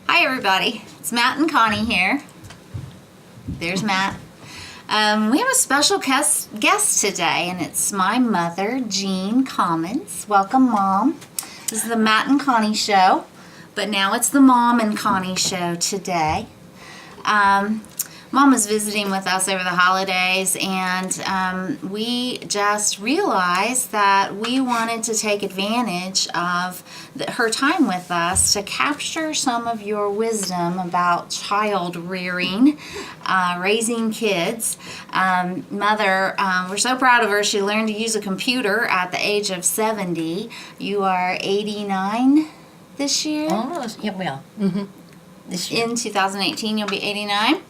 Hi everybody, it's Matt and Connie here. There's Matt. We have a special guest today, and it's my mother, Jean Commons. Welcome, Mom. This is the Matt and Connie show, but now it's the Mom and Connie show today. Mom was visiting with us over the holidays, and we just realized that we wanted to take advantage of her time with us to capture some of your wisdom about child rearing, raising kids. Mother, we're so proud of her. She learned to use a computer at the age of 70. You are 89 this year? Almost, yeah, well, this year. In 2018, you'll be 89.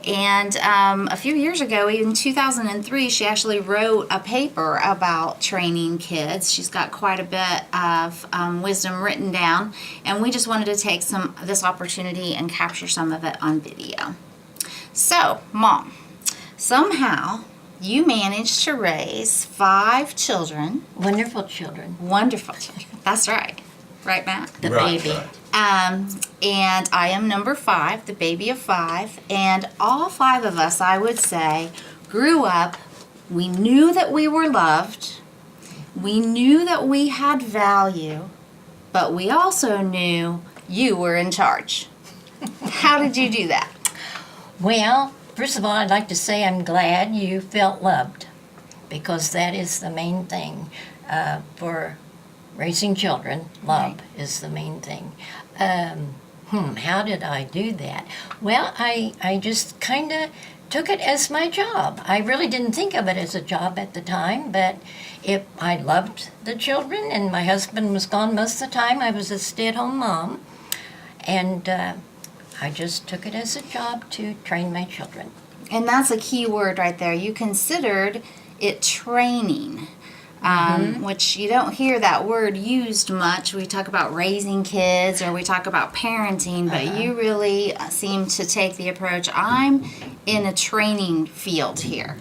And a few years ago, in 2003, she actually wrote a paper about training kids. She's got quite a bit of wisdom written down, and we just wanted to take this opportunity and capture some of it on video. So, Mom, somehow you managed to raise 5 children. Wonderful children. Wonderful children. That's right. Right, Matt? The Right, baby. right. And I am number 5, the baby of 5. And all 5 of us, I would say, grew up. We knew that we were loved. We knew that we had value. But we also knew you were in charge. How did you do that? Well, first of all, I'd like to say I'm glad you felt loved, because that is the main thing for raising children. Love is the main thing. How did I do that? Well, I just kind of took it as my job. I really didn't think of it as a job at the time, but I loved the children, and my husband was gone most of the time. I was a stay-at-home mom, and I just took it as a job to train my children. And that's a key word right there. You considered it training. Which you don't hear that word used much. We talk about raising kids or we talk about parenting, but you really seem to take the approach, I'm in a training field here.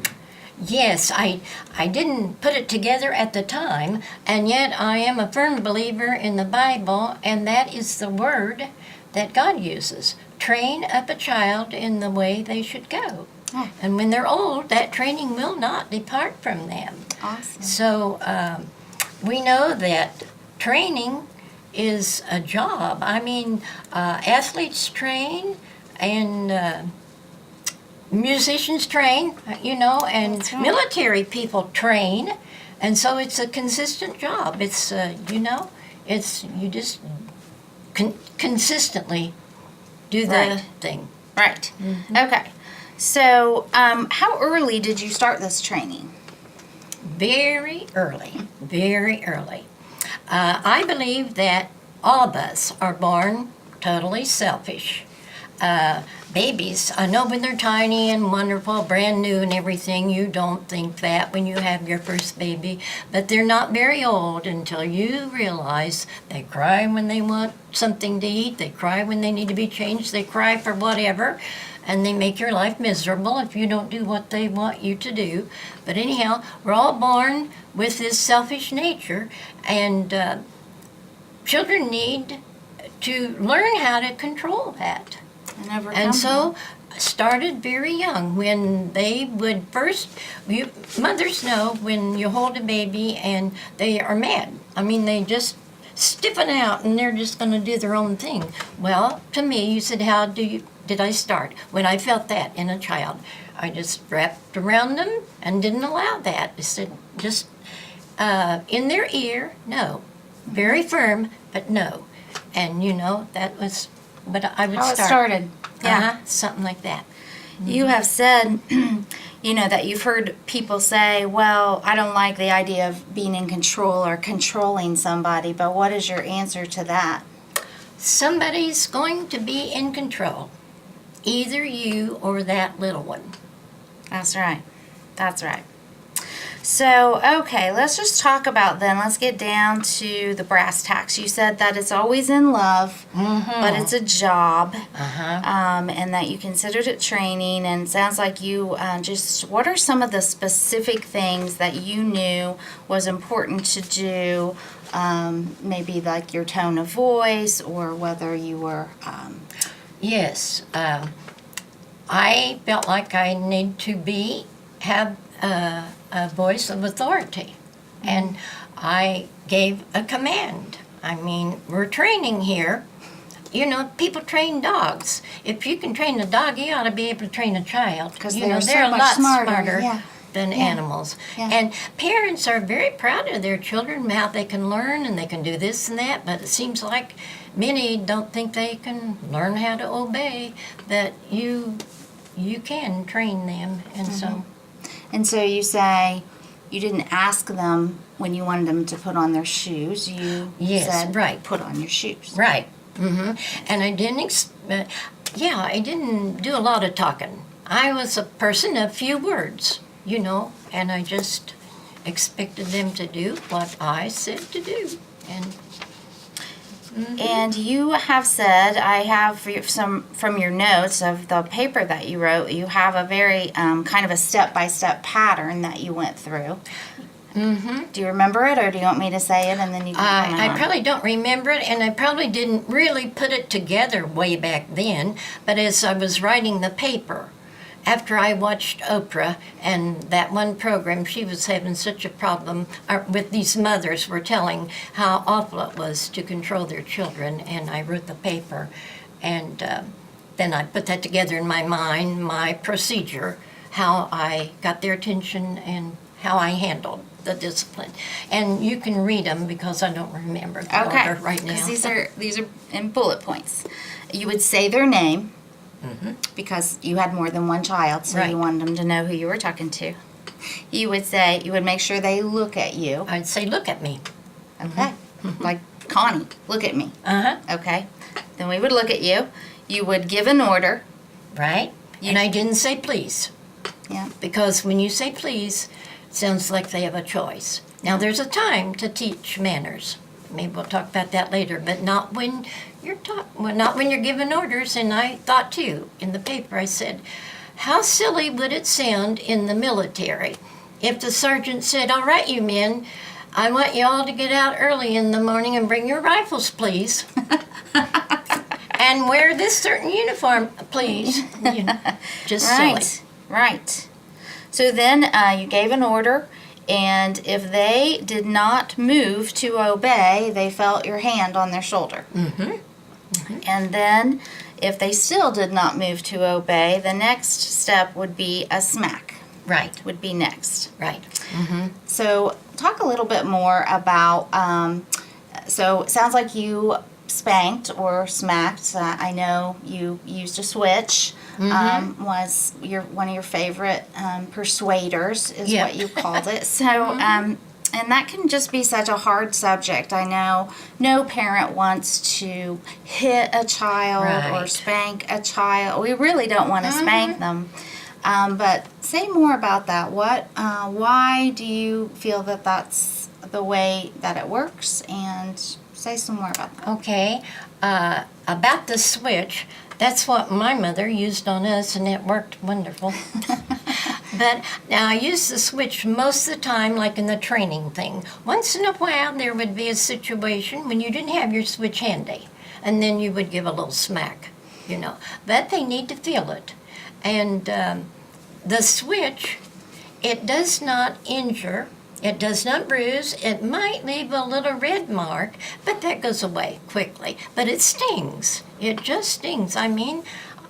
Yes, I didn't put it together at the time, and yet I am a firm believer in the Bible, and that is the word that God uses. Train up a child in the way they should go. Oh. And when they're old, that training will not depart from them. Awesome. So we know that training is a job. I mean, athletes train, and musicians train, and That's right. military people train. And so it's a consistent job. It's, you just consistently do the Right. thing. Right. Okay. So, how early did you start this training? Very early, very early. I believe that all of us are born totally selfish. Babies, I know when they're tiny and wonderful, brand new and everything, you don't think that when you have your first baby, but they're not very old until you realize they cry when they want something to eat, they cry when they need to be changed, they cry for whatever, and they make your life miserable if you don't do what they want you to do. But anyhow, we're all born with this selfish nature, and children need to learn how to control that. And so started very young, when they would first, mothers know when you hold a baby and they are mad. I mean, they just stiffen out and they're just going to do their own thing. Well, to me, you said, how did I start? When I felt that in a child, I just wrapped around them and didn't allow that. I said, just in their ear, no. Very firm, but no. And that was what I would How start. it started. Yeah. Something like that. You have said, that you've heard people say, well, I don't like the idea of being in control or controlling somebody, but what is your answer to that? Somebody's going to be in control. Either you or that little one. That's right. That's right. So, okay, let's just talk about then. Let's get down to the brass tacks. You said that it's always in love, but it's a job, and that you considered it training. And it sounds like you what are some of the specific things that you knew was important to do? Maybe like your tone of voice, or whether you were. Yes, I felt like I need to have a voice of authority, and I gave a command. I mean, we're training here. You know, people train dogs. If you can train a dog, you ought to be able to train a child. Because you know, they're a so much lot smarter. Yeah. than animals. Yeah. And parents are very proud of their children, how they can learn and they can do this and that, but it seems like many don't think they can learn how to obey, that you can train them, and so. And so you say you didn't ask them when you wanted them to put on their shoes. You Yes, said, right. put on your shoes. Right. And I didn't, I didn't do a lot of talking. I was a person of few words, you know, and I just expected them to do what I said to do. And And you have said, I have some from your notes of the paper that you wrote, you have a very kind of a step-by-step pattern that you went through. Do you remember it, or do you want me to say it and then you can comment I on it? probably don't remember it, and I probably didn't really put it together way back then, but as I was writing the paper, after I watched Oprah and that one program, she was having such a problem with these mothers were telling how awful it was to control their children, and I wrote the paper, and then I put that together in my mind, my procedure, how I got their attention and how I handled the discipline. And you can read them because I don't remember the Okay, order right now. because these are in bullet points. You would say their name because you had more than one child, so Right. you wanted them to know who you were talking to. You would make sure they look at you. I'd say, look at me. Okay, like Connie, look at me. Uh-huh, Okay, then we would look at you. You would give an order. right? And I didn't say please. Yeah. Because when you say please, it sounds like they have a choice. Now, there's a time to teach manners. Maybe we'll talk about that later, but not when not when you're giving orders. And I thought too, in the paper, I said, how silly would it sound in the military if the sergeant said, all right, you men, I want you all to get out early in the morning and bring your rifles, please. And wear this certain uniform, please. You know, just Right, silly. right. So then you gave an order, and if they did not move to obey, they felt your hand on their shoulder. And then if they still did not move to obey, the next step would be a smack, Right, would be next. right. So talk a little bit more about, so it sounds like you spanked or smacked. I know you used a switch. Was one of your favorite persuaders is Yep. what you called it. So and that can just be such a hard subject. I know no parent wants to hit a child or Right. spank a child. We really don't want to spank them. But say more about that. Why do you feel that that's the way that it works? And say some more about that. Okay, about the switch, that's what my mother used on us, and it worked wonderful. But now I use the switch most of the time, like in the training thing. Once in a while, there would be a situation when you didn't have your switch handy, and then you would give a little smack, you know. But they need to feel it. And the switch, it does not injure. It does not bruise. It might leave a little red mark, but that goes away quickly. But it stings. It just stings. I mean,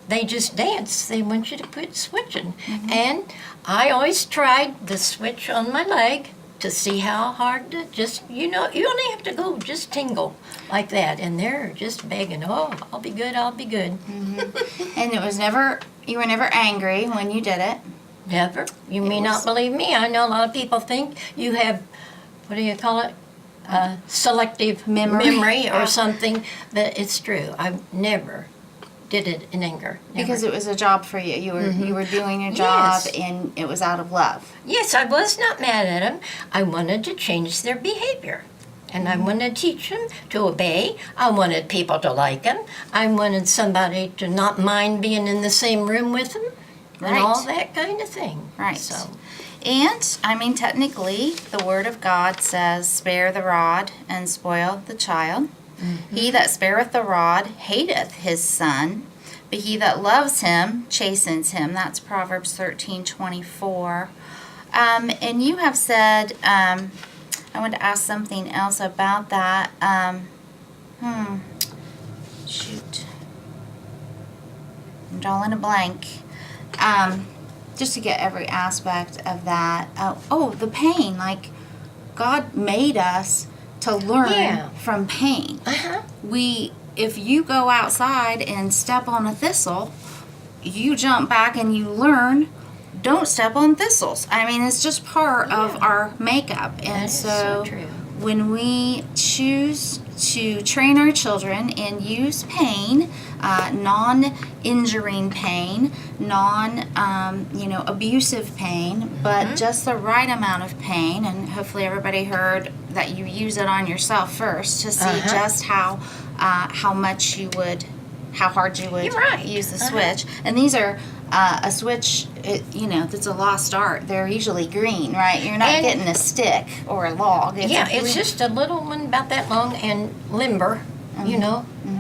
they just dance. They want you to quit switching. And I always tried the switch on my leg to see how hard to just, you know, you only have to go just tingle like that. And they're just begging, oh, I'll be good, I'll be good. And you were never angry when you did it. Never. You may was- not believe me. I know a lot of people think you have, what do you call it? Selective Memory. or something, but it's true. I've never did it in anger. Never. Because it was a job for you. You were doing your job, Yes. and it was out of love. Yes, I was not mad at them. I wanted to change their behavior. And I wanted to teach them to obey. I wanted people to like them. I wanted somebody to not mind being in the same room with them. And Right. all that kind of thing. Right. So, And, I mean, technically, the Word of God says, spare the rod and spoil the child. He that spareth the rod hateth his son, but he that loves him chastens him. That's Proverbs 13:24. And you have said, I want to ask something else about that. Shoot. I'm drawing a blank. Just to get every aspect of that. The pain. Like, God made us to learn Yeah. from pain. uh-huh. If you go outside and step on a thistle, you jump back and you learn, don't step on thistles. I mean, it's just part of our makeup. And That is so true. when we choose to train our children and use pain, non-injuring pain, abusive pain, but just the right amount of pain, and hopefully everybody heard that you use it on yourself first to see just how hard you would You're right. use the switch. And these are a switch, that's a lost art. They're usually green, right? You're not And- getting a stick or a log. Yeah, a it's green- just a little one about that long and limber,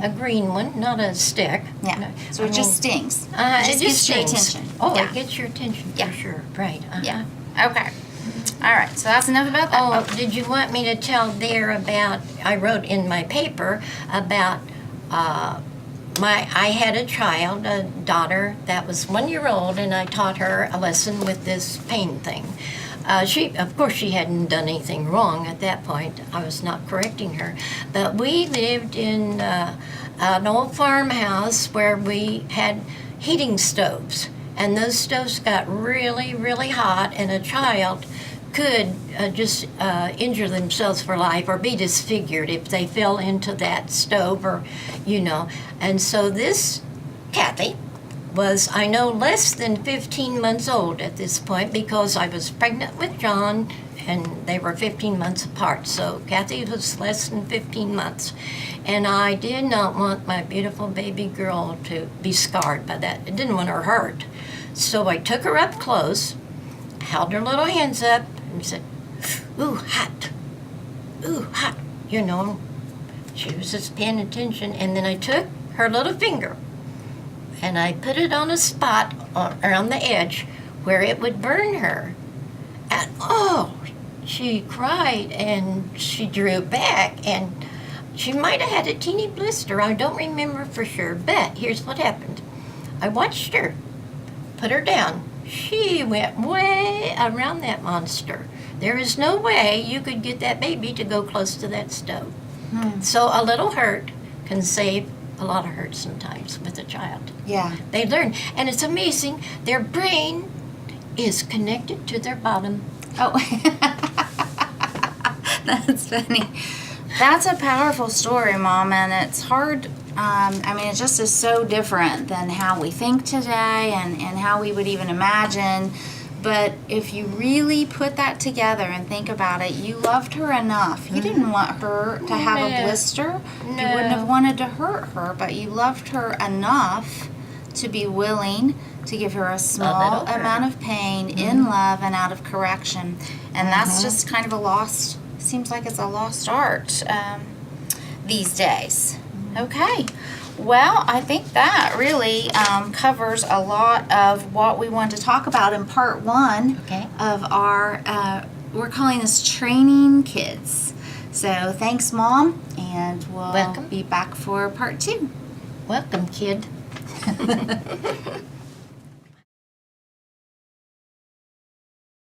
a green one, not a stick. Yeah. No, So I it just mean, stings. it just just gets your stings. attention. Oh, Yeah. it gets your attention Yeah. for sure. Right. Uh-huh. Yeah. Okay. All right. So that's enough about that. Oh, did you want me to tell there about? I wrote in my paper about I had a child, a daughter that was 1 year old, and I taught her a lesson with this pain thing. Of course, she hadn't done anything wrong at that point. I was not correcting her, but we lived in an old farmhouse where we had heating stoves, and those stoves got really, really hot, and a child could just injure themselves for life or be disfigured if they fell into that stove And so this Kathy was, I know, less than 15 months old at this point because I was pregnant with John and they were 15 months apart. So Kathy was less than 15 months. And I did not want my beautiful baby girl to be scarred by that. I didn't want her hurt. So I took her up close, held her little hands up, and said, "Ooh, hot. Ooh, hot." She was just paying attention. And then I took her little finger and I put it on a spot around the edge where it would burn her. And she cried and she drew back and she might have had a teeny blister. I don't remember for sure, but here's what happened. I watched her, put her down. She went way around that monster. There is no way you could get that baby to go close to that stove. So a little hurt can save a lot of hurt sometimes with a child. Yeah. They learn, and it's amazing. Their brain is connected to their bottom. Oh. That's funny. That's a powerful story, Mom, and it's hard. It just is so different than how we think today and how we would even imagine. But if you really put that together and think about it, you loved her enough. You didn't want her to have a blister. You wouldn't have wanted to hurt her, but you loved her enough to be willing to give her a small amount of pain in love and out of correction. And that's just kind of seems like it's a lost art these days. Okay. Well, I think that really covers a lot of what we want to talk about in part one of our, we're calling this Training Kids. So thanks, Mom, and we'll be back for part two. Welcome, kid.